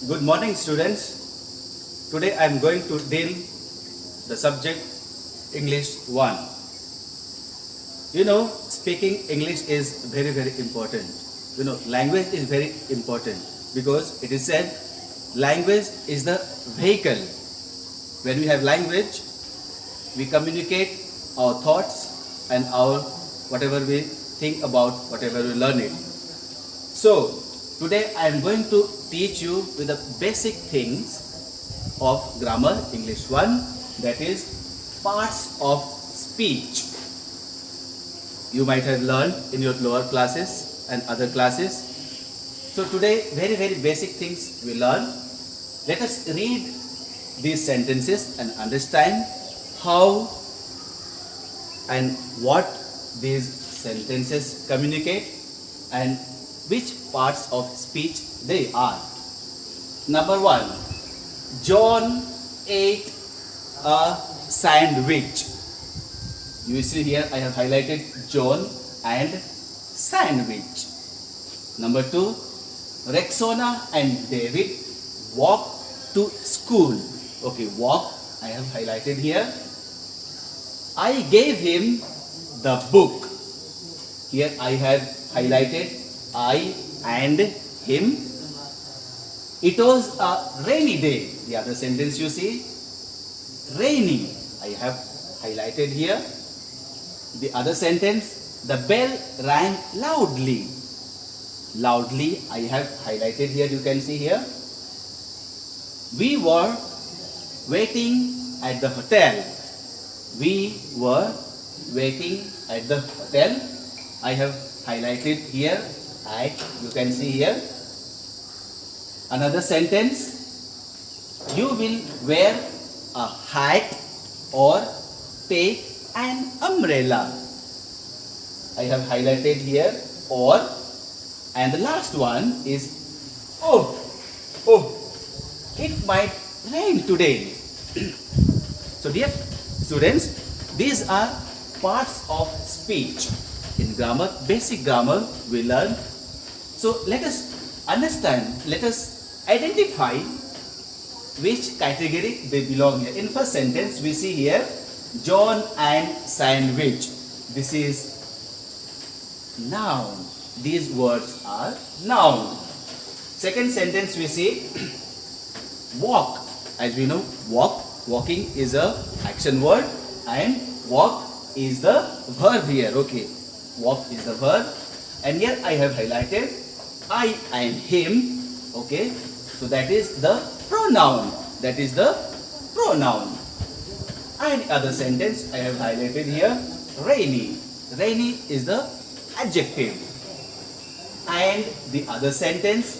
Good morning, students. Today I am going to deal the subject English 1. Speaking English is very important. Language is very important because it is said language is the vehicle. When we have language, we communicate our thoughts and our whatever we think about, whatever we learn it. So today I am going to teach you with the basic things of grammar English 1, that is parts of speech. You might have learned in your lower classes and other classes. So today very basic things we learn. Let us read these sentences and understand how and what these sentences communicate and which parts of speech they are. Number 1, John ate a sandwich. You see here I have highlighted John and sandwich. Number 2, Rexona and David walked to school. Okay, walk I have highlighted here. I gave him the book. Here I have highlighted I and him. It was a rainy day. The other sentence you see, rainy, I have highlighted here. The other sentence, the bell rang loudly. Loudly, I have highlighted here, you can see here. We were waiting at the hotel. We were waiting at the hotel. I have highlighted here. You can see here. Another sentence, you will wear a hat or take an umbrella. I have highlighted here or. And the last one is, oh, it might rain today. So dear students, these are parts of speech. In grammar, basic grammar we learn. So let us understand, let us identify which category they belong here. In first sentence we see here John and sandwich. This is noun. These words are noun. Second sentence we see walk. As we know, walking is a action word and walk is the verb here. Okay, walk is the verb. And here I have highlighted I and him. Okay, so that is the pronoun. That is the pronoun. And other sentence I have highlighted here rainy. Rainy is the adjective. And the other sentence,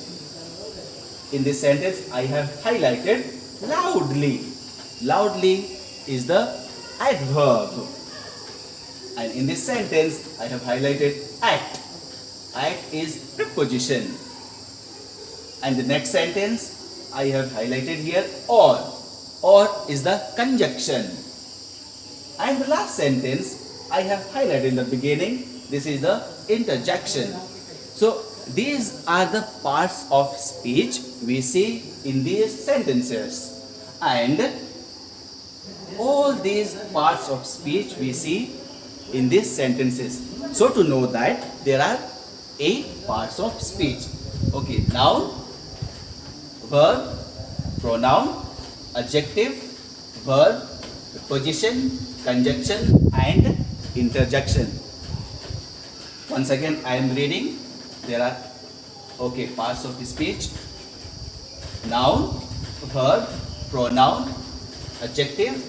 in this sentence I have highlighted loudly. Loudly is the adverb. And in this sentence I have highlighted act. Act is preposition. And the next sentence I have highlighted here or. Or is the conjunction. And the last sentence I have highlighted in the beginning. This is the interjection. So these are the parts of speech we see in these sentences. And all these parts of speech we see in these sentences. So to know that there are 8 parts of speech. Okay, noun, verb, pronoun, adjective, verb, preposition, conjunction and interjection. Once again I am reading. There are parts of speech: noun, verb, pronoun, adjective,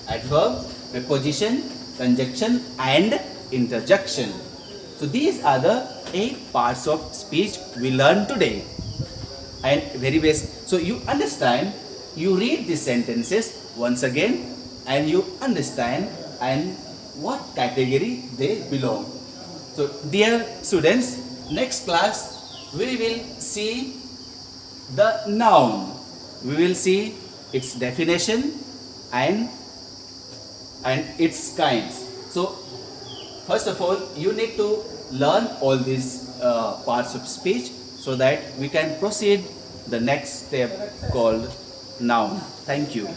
adverb, preposition, conjunction and interjection. So these are the 8 parts of speech we learn today. And very basic. So you understand, you read these sentences once again and you understand and what category they belong. So dear students, next class we will see the noun. We will see its definition and its kinds. So first of all you need to learn all these parts of speech so that we can proceed the next step called noun. Thank you.